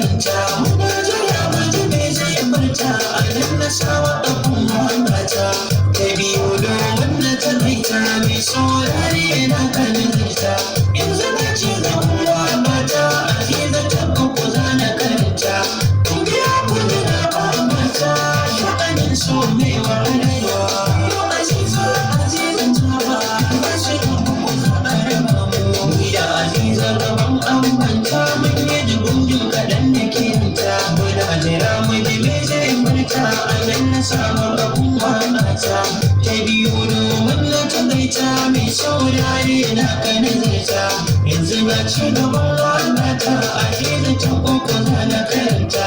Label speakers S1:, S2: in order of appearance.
S1: irinta. Muna jira mu ji me zai furta a nan na sawa abun mamata. Ta biyu domin na takaita mai saurari yana kan zirta. Yanzu na ci gaban mamata Aziza ta uku za na karanta. Kun biya kuɗi na mamata sha'anin so mai wahalarwa. Yau Aziza ta ba shi da uku za a raba mu. Ni da Aziza gaban ambanta mun yi dubun kaɗan da kinta. Muna jira mu ji me zai furta a nan na samu abun mamata. Ta biyu domin na takaita mai saurari na kan zirta. Yanzu na ci gaban mamata Aziza ta uku za na karanta.